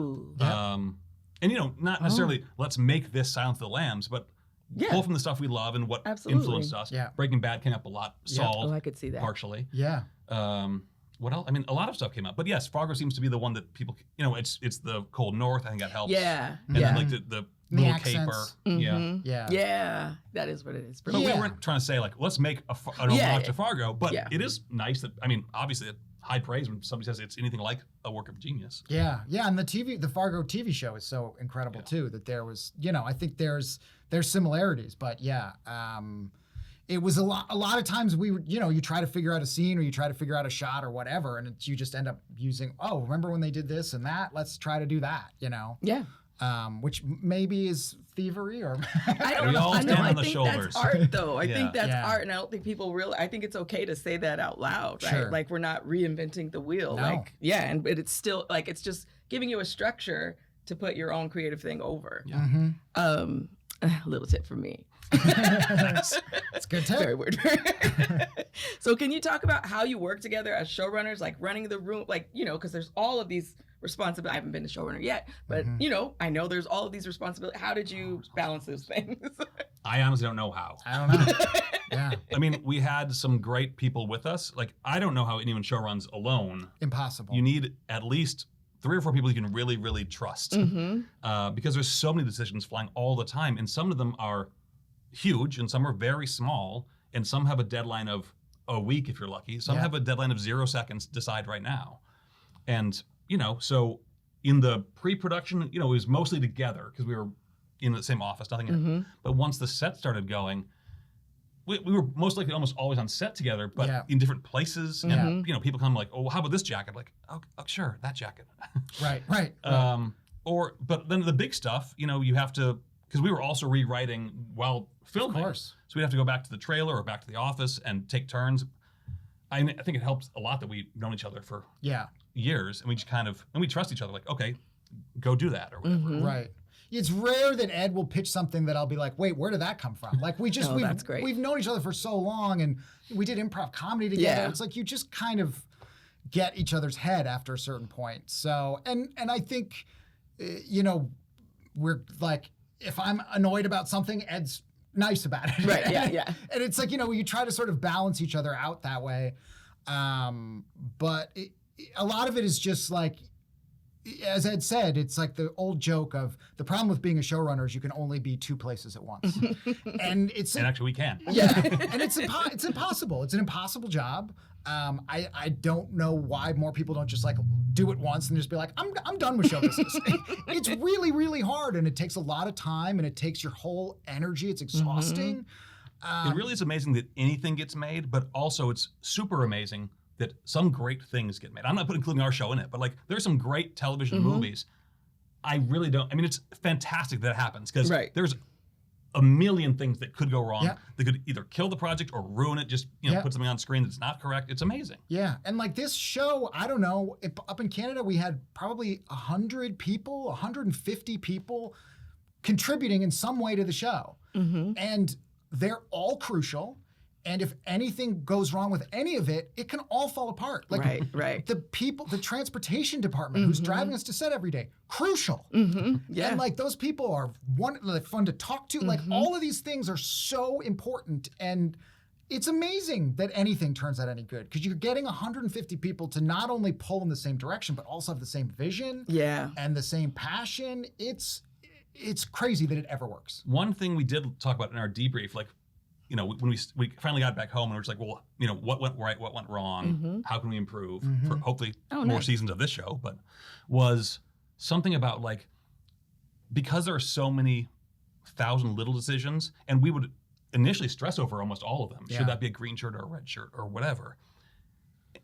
And, not necessarily let's make this Silence of the Lambs, but pull from the stuff we love and what influenced us. Yeah. Breaking Bad came up a lot. Saul, I could see that. Partially. Yeah. What else? A lot of stuff came up. But yes, Fargo seems to be the one that people, it's the cold north. I think that helps. Yeah. And then the little caper. Yeah, that is what it is. But we weren't trying to say let's make an homage to Fargo, but it is nice that obviously high praise when somebody says it's anything like a work of genius. Yeah, and the Fargo TV show is so incredible too that there was I think there's similarities, but it was a lot of times we would you try to figure out a scene or you try to figure out a shot or whatever, and you just end up using remember when they did this and that, let's try to do that. Yeah. which maybe is thievery or I don't We know. all I stand know. on I the think shoulders. that's art, though. I Yeah. think that's Yeah. art, and I don't think people really. I think it's okay to say that out loud, right? Sure. Like we're not reinventing the wheel. No. Like but it's still like it's just giving you a structure to put your own creative thing over. Yeah. A little tip from me. It's a good tip. Very weird. So can you talk about how you work together as showrunners, like running the room, like, because there's all of these responsibilities. I haven't been a showrunner yet, but I know there's all of these responsibilities. How did you balance those things? I honestly don't know how. I don't know. Yeah. I mean, we had some great people with us. Like, I don't know how anyone show runs alone. Impossible. You need at least 3 or 4 people you can really, really trust. Because there's so many decisions flying all the time, and some of them are huge, and some are very small, and some have a deadline of a week if you're lucky. Some have a deadline of 0 seconds, decide right now. And, so in the pre-production, it was mostly together because we were in the same office, nothing. But once the set started going, we were most likely almost always on set together, but in different places. And, people come like, oh, how about this jacket? I'm like, oh, sure, that jacket. Right. But then the big stuff, you have to, because we were also rewriting while filming. Of course. So we'd have to go back to the trailer or back to the office and take turns. I think it helps a lot that we've known each other for years, and we just and we trust each other. Like, okay, go do that or whatever. Right. It's rare that Ed will pitch something that I'll be like, wait, where did that come from? Like that's great. We've known each other for so long, and we did improv comedy together. Yeah. It's like you just kind of get each other's head after a certain point. So, and I think, we're like, if I'm annoyed about something, Ed's nice about it. Right, yeah. And it's like, you try to sort of balance each other out that way. But a lot of it is just like, as Ed said, it's like the old joke of the problem with being a showrunner is you can only be 2 places at once. And Actually we can. Yeah. And it's impossible. It's an impossible job. I don't know why more people don't just like do it once and just be like, I'm done with show business. It's really, really hard, and it takes a lot of time, and it takes your whole energy. It's exhausting. It really is amazing that anything gets made, but also it's super amazing that some great things get made. I'm not including our show in it, but like there's some great television movies. I really don't. I mean, it's fantastic that it happens because there's a million things that could go wrong. That could either kill the project or ruin it. Just put something on screen that's not correct. It's amazing. Yeah, and like this show, I don't know. Up in Canada, we had probably 100 people, 150 people contributing in some way to the show, and they're all crucial. And if anything goes wrong with any of it, it can all fall apart. Like the people, the transportation department who's driving us to set every day, crucial. Yeah. And like those people are fun to talk to. Like all of these things are so important. And it's amazing that anything turns out any good because you're getting 150 people to not only pull in the same direction, but also have the same vision and the same passion. It's crazy that it ever works. One thing we did talk about in our debrief, like, when we finally got back home and we're just like, well, what went right, what went wrong, how can we improve for hopefully more seasons of this show, but was something about like, because there are so many thousand little decisions, and we would initially stress over almost all of them. Should that be a green shirt or a red shirt or whatever?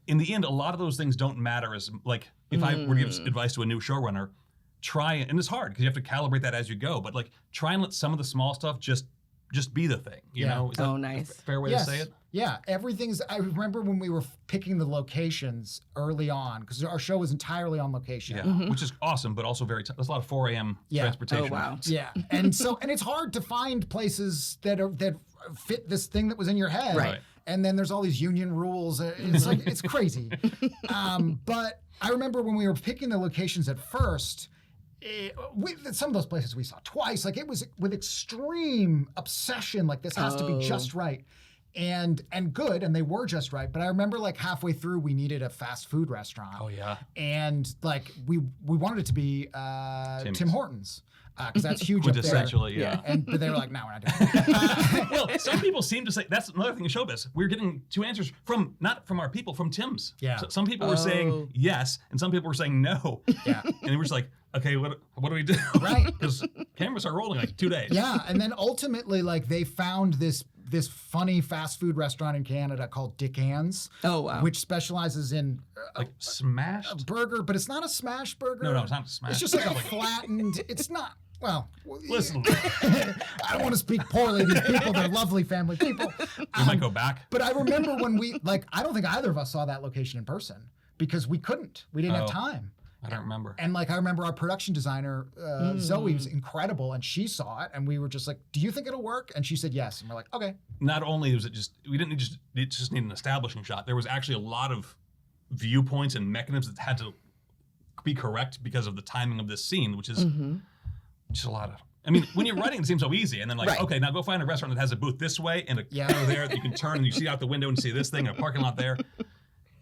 In the end, a lot of those things don't matter as like, if I were to give advice to a new showrunner, and it's hard because you have to calibrate that as you go, but like try and let some of the small stuff just be the thing, you know? Is that nice. a fair way to say it? Yeah, I remember when we were picking the locations early on, because our show was entirely on location. Yeah, which is awesome, but also there's a lot of 4 a.m. transportation. Oh, wow. Yeah, and it's hard to find places that fit this thing that was in your head. Right. And then there's all these union rules. It's like, it's crazy. But I remember when we were picking the locations at first, some of those places we saw twice, like it was with extreme obsession, like this has to be just right and good, and they were just right. But I remember like halfway through we needed a fast food restaurant. Oh yeah. And like we wanted it to be Tim Hortons. Because that's huge up there. Essentially, yeah. But they were like, no, we're not doing it. Well, some people seem to say, that's another thing in showbiz. We're getting 2 answers not from our people, from Tim's. Yeah. So some people were saying yes, and some people were saying no. Yeah. And we're just like, okay, what do we do? Right. Because cameras are rolling like 2 days. Yeah, and then ultimately, like they found this this funny fast food restaurant in Canada called Dick Ann's. Oh, wow. Which specializes in like smashed a burger, but it's not a smash burger. No, it's not smashed. It's just like a flattened. It's not. Well, listen. I don't want to speak poorly of these people. They're lovely family people. We might go back. But I remember when I don't think either of us saw that location in person because we couldn't. We didn't have time. I don't remember. And I remember our production designer, Zoe, was incredible, and she saw it, and we were just like, do you think it'll work? And she said yes. And we're like, okay. Not only was it we didn't just need an establishing shot. There was actually a lot of viewpoints and mechanisms that had to be correct because of the timing of this scene, which is just a lot of. I mean, when you're writing, it seems so easy. And then okay, now go find a restaurant that has a booth this way and a car there that you can turn and you see out the window and see this thing, a parking lot there.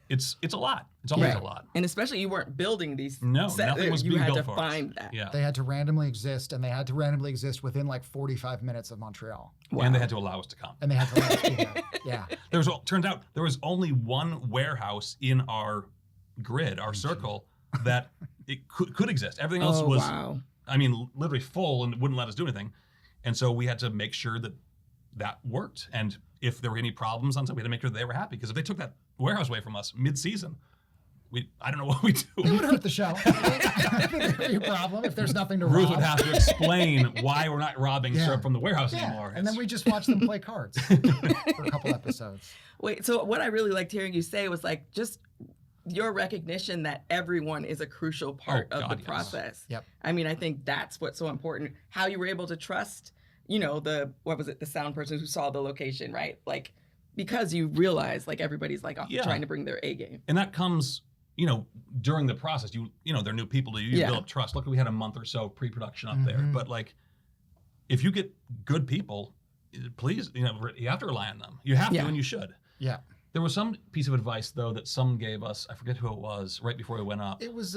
It's a lot. It's always a lot. And especially you weren't building these. No, nothing was being built for us. You had to find that. Yeah. They had to randomly exist, and they had to randomly exist within 45 minutes of Montreal. Wow. And they had to allow us to come. And they had to allow us to be there. Yeah. Turns out there was only one warehouse in our grid, our circle, that it could exist. Everything else was, I mean, literally full and wouldn't let us do anything. And so we had to make sure that worked. And if there were any problems on site, we had to make sure they were happy. Because if they took that warehouse away from us mid-season, I don't know what we do. It would hurt the show. I think it would be a problem if there's nothing to rob. Ruth would have to explain why we're not robbing syrup from the warehouse anymore. And then we just watch them play cards for a couple episodes. Wait, so what I really liked hearing you say was just your recognition that everyone is a crucial part of the process. Yep. I mean, I think that's what's so important. How you were able to trust, the sound person who saw the location, right? Because you realize everybody's trying to bring their A game. And that comes, during the process, they're new people to you, you build up trust. Luckily we had a month or so pre-production up there. But if you get good people, please, you have to rely on them. You have to and you should. Yeah. There was some piece of advice though that some gave us. I forget who it was. Right before we went up. It was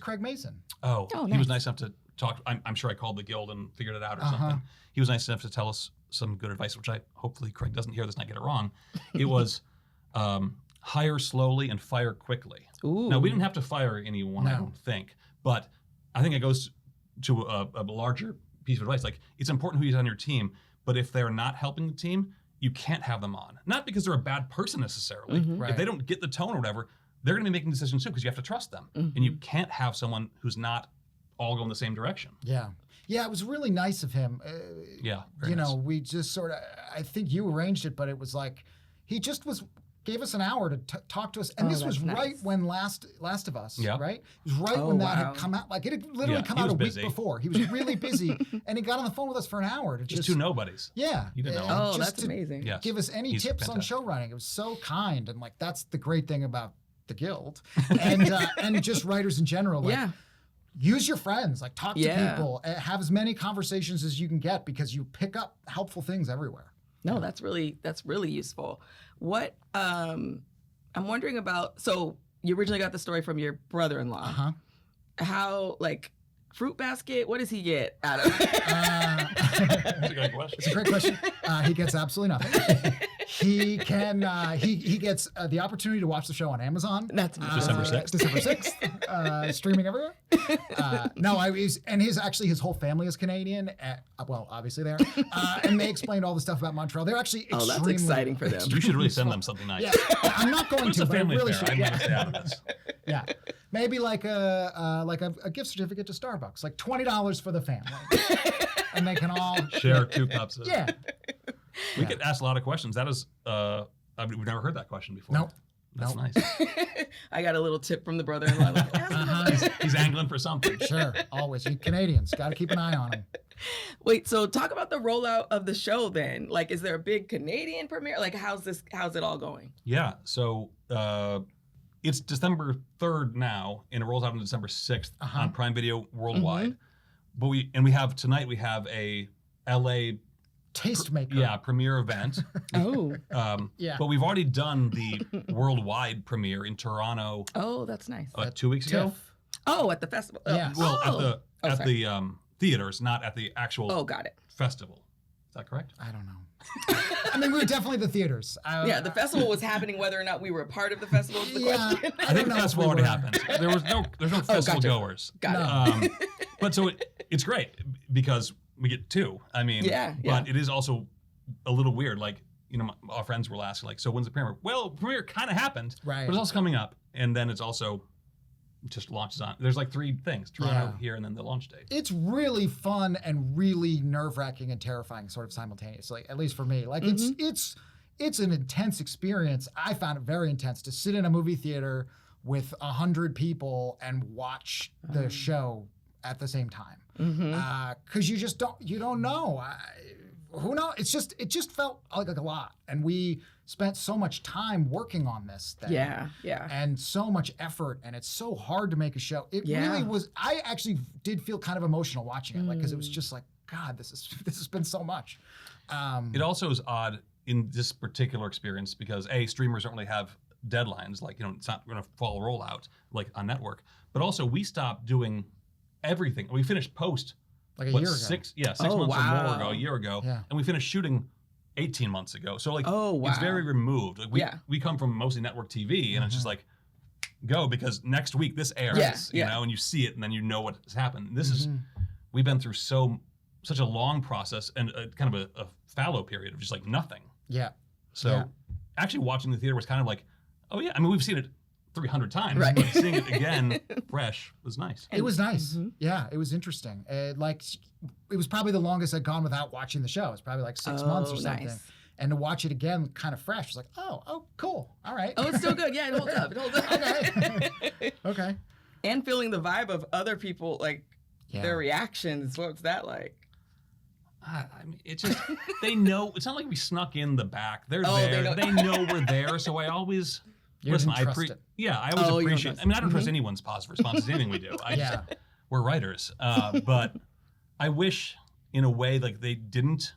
Craig Mason. Oh, he was nice enough to talk. I'm sure I called the guild and figured it out or something. He was nice enough to tell us some good advice, which hopefully Craig doesn't hear this and I get it wrong. It was hire slowly and fire quickly. Ooh. Now we didn't have to fire anyone, I don't think, but I think it goes to a larger piece of advice. It's important who you have on your team, but if they're not helping the team, you can't have them on. Not because they're a bad person necessarily. Right. If they don't get the tone or whatever, they're going to be making decisions too because you have to trust them. And you can't have someone who's not all going the same direction. Yeah. Yeah, it was really nice of him. Nice. We just sort of, I think you arranged it, but it was he just gave us an hour to talk to us. And this was right when Last of Us, right? It was right when that had come out. It had literally come out a week before. He was really busy, and he got on the phone with us for an hour to just two nobodies. Yeah. You didn't know. Oh, that's amazing. Yes. Give us any tips on show running. It was so kind, and that's the great thing about the guild and just writers in general. Use your friends, talk to people, have as many conversations as you can get because you pick up helpful things everywhere. No, that's really useful. What I'm wondering about, so you originally got the story from your brother-in-law. How Fruit Basket, what does he get out of it? That's a great question. It's a great question. He gets absolutely nothing. He can. He gets the opportunity to watch the show on Amazon. That's December 6th. December 6th. Streaming everywhere. His whole family is Canadian. Obviously they are. And they explained all the stuff about Montreal. They're actually extremely. That's exciting for them. You should really send them something nice. Yeah, I'm not going it's to. a family but I really affair. should. I'm going to stay out of this. Yeah, maybe a gift certificate to Starbucks, $20 for the family, and they can all share 2 cups. Yeah. We get asked a lot of questions. That is, we've never heard that question before. Nope. That's nice. I got a little tip from the brother-in-law. He's angling for something. Sure, always. You Canadians, got to keep an eye on him. Wait, so talk about the rollout of the show then. Is there a big Canadian premiere? How's it all going? Yeah, so it's December 3rd now, and it rolls out on December 6th on Prime Video worldwide. But we have tonight, we have a LA tastemaker. Premiere event. But we've already done the worldwide premiere in Toronto. Oh, that's nice. 2 weeks ago. Oh, at the festival. Yeah. Well, at the theaters, not at the actual got it. festival. Is that correct? I don't know. I mean, we were definitely the theaters. The festival was happening. Whether or not we were a part of the festival is the question. I think the festival already happened. There's no festival goers. Got it. But so it's great because we get 2. I mean, but it is also a little weird. Like, you know, our friends were asking, like, so when's the premiere? Well, premiere kind of happened, Right. but it's also coming up. And then it's also just launches on. There's like 3 things, Toronto, here, and then the launch date. It's really fun and really nerve-wracking and terrifying sort of simultaneously, at least for me. Like it's an intense experience. I found it very intense to sit in a movie theater with 100 people and watch the show at the same time. Because you just don't know. Who knows? It just felt like a lot. And we spent so much time working on this thing. Yeah. And so much effort, and it's so hard to make a show. It really was. I actually did feel kind of emotional watching it, like, because it was just like, God, this has been so much. It also is odd in this particular experience because streamers don't really have deadlines, like, you know, it's not going to follow rollout like on network. But also, we stopped doing everything. We finished post like a year ago. 6 months or more ago, a year ago, and we finished shooting 18 months ago. So like, it's very removed. Like we come from mostly network TV, and it's just like, go, because next week this airs, you know, and you see it, and then you know what has happened. This is, we've been through such a long process and kind of a fallow period of just like nothing. Yeah. So actually watching the theater was kind of like, oh yeah, I mean, we've seen it 300 times, Right. but seeing it again fresh was nice. It was nice. Yeah, it was interesting. It was probably the longest I'd gone without watching the show. It was probably like 6 months or something. Nice. And to watch it again kind of fresh, was like, oh, cool. All right. Oh, it's still good. Yeah, it holds up. Okay. Okay. And feeling the vibe of other people, like their reactions. What's that like? I mean, it's just, they know, it's not like we snuck in the back. They're Oh, there. They know we're there. So I always, I always appreciate, I mean, I don't trust anyone's positive responses to anything we do. We're writers. But I wish in a way, like, they didn't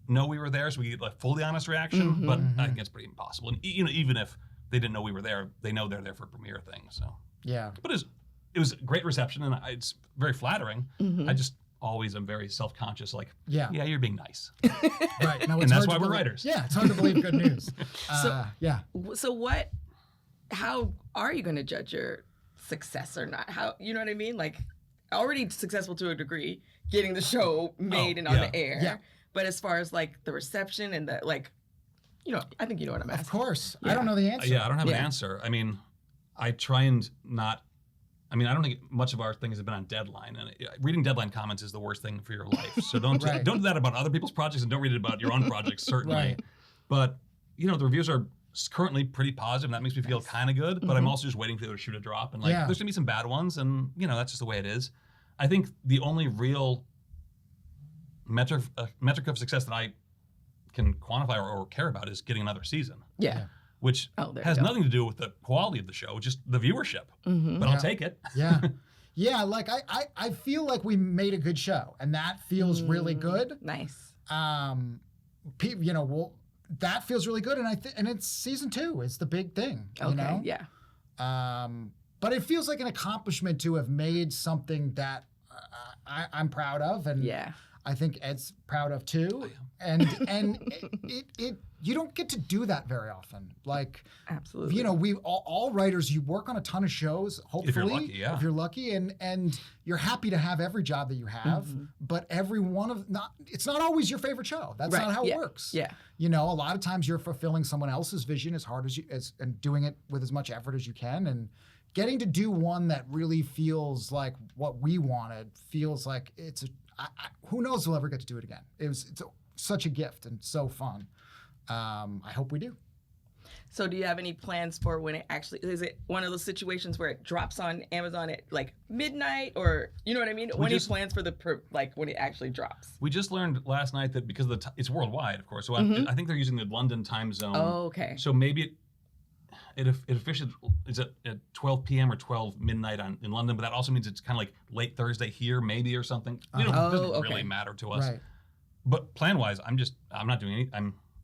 know we were there, so we get like fully honest reaction, but I think it's pretty impossible. And you know, even if they didn't know we were there, they know they're there for a premiere thing. So but it was great reception, and it's very flattering. I just always am very self-conscious, like, you're being nice. Right. No, and that's why we're writers. Yeah, it's hard to believe good news. So how are you going to judge your success or not? How, you know what I mean? Like, already successful to a degree, getting the show made and on the air. Yeah. But as far as like the reception and the, like, you know, I think you know what I'm asking. Of course. I don't know the answer. I don't have an answer. I mean, I try and not, I mean, I don't think much of our things have been on deadline, and reading deadline comments is the worst thing for your life. So don't don't do that about other people's projects, and don't read it about your own projects, certainly. Right. But, you know, the reviews are currently pretty positive, and that makes me feel kind of good, but I'm also just waiting for the shoe to drop, and like, there's gonna be some bad ones, and, you know, that's just the way it is. I think the only real metric of success that I can quantify or care about is getting another season. Yeah. Which has nothing to do with the quality of the show, just the viewership. But I'll take it. Yeah, like I feel like we made a good show, and that feels really good. Nice. You know, that feels really good, and it's season 2 is the big thing. Okay. You know? Yeah. But it feels like an accomplishment to have made something that I'm proud of, and I think Ed's proud of too. And it you don't get to do that very often. Like, absolutely, you know, we all writers, you work on a ton of shows, hopefully, if you're lucky, and you're happy to have every job that you have, but every one of it's not always your favorite show. That's not how it works. Yeah. You know, a lot of times you're fulfilling someone else's vision as hard as and doing it with as much effort as you can, and getting to do one that really feels like what we wanted, feels like it's who knows if we'll ever get to do it again. It's such a gift and so fun. I hope we do. So do you have any plans for when it actually, is it one of those situations where it drops on Amazon at like midnight, or, you know what I mean? When any plans for like when it actually drops? We just learned last night that because of it's worldwide, of course. So I think they're using the London time zone. Oh, okay. So maybe it officially is at 12 p.m. or 12 midnight in London, but that also means it's kind of like late Thursday here, maybe, or something. You know, it doesn't really matter to us. Right. But plan-wise, I'm not doing any.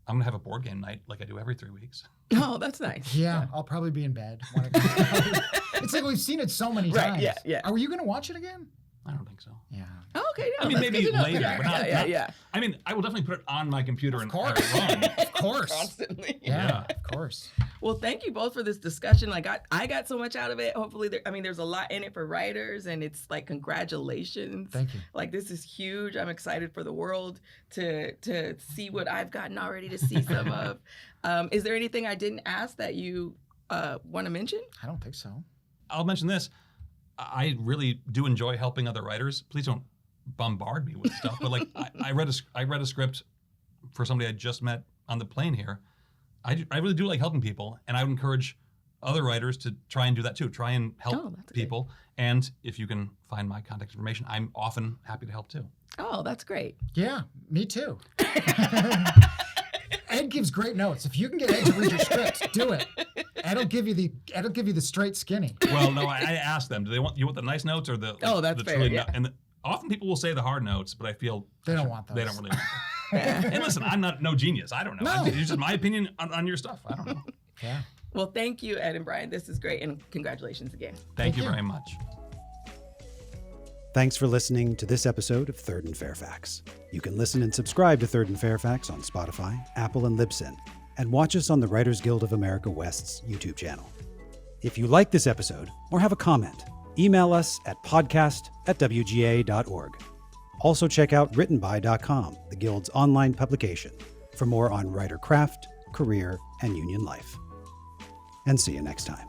I'm gonna have a board game night like I do every 3 weeks. Oh, that's nice. Yeah, I'll probably be in bed. It's like we've seen it so many times. Yeah. Are you gonna watch it again? I don't think so. Yeah. Oh, okay. No, I mean, that's maybe good to know. later, Yeah, but not. yeah, not- yeah. I mean, I will definitely put it on my computer and course. have it run. Of course. Constantly. Yeah, of course. Well, thank you both for this discussion. Like I got so much out of it. Hopefully, there's a lot in it for writers, and it's like congratulations. Thank you. Like this is huge. I'm excited for the world to see what I've gotten already to see some of. Is there anything I didn't ask that you want to mention? I don't think so. I'll mention this. I really do enjoy helping other writers. Please don't bombard me with stuff. But like, I read a script for somebody I just met on the plane here. I really do like helping people, and I would encourage other writers to try and do that too. Try and help people. And if you can find my contact information, I'm often happy to help too. Oh, that's great. Yeah, me too. Ed gives great notes. If you can get Ed to read your scripts, do it. Ed'll give you the straight skinny. Well, no, I asked them. Do they want the nice notes or the? Oh, that's the fair. truly Yeah. And often people will say the hard notes, but I feel They don't want those. They don't really want them. And listen, I'm not no genius. I don't know. No. It's just my opinion on your stuff. I don't know. Yeah. Well, thank you, Ed and Brian. This is great, and congratulations again. Thank you you. very much. Thanks for listening to this episode of Third and Fairfax. You can listen and subscribe to Third and Fairfax on Spotify, Apple, and Libsyn, and watch us on the Writers Guild of America West's YouTube channel. If you like this episode or have a comment, email us at podcast@wga.org. Also check out writtenby.com, the Guild's online publication, for more on writer craft, career, and union life. And see you next time.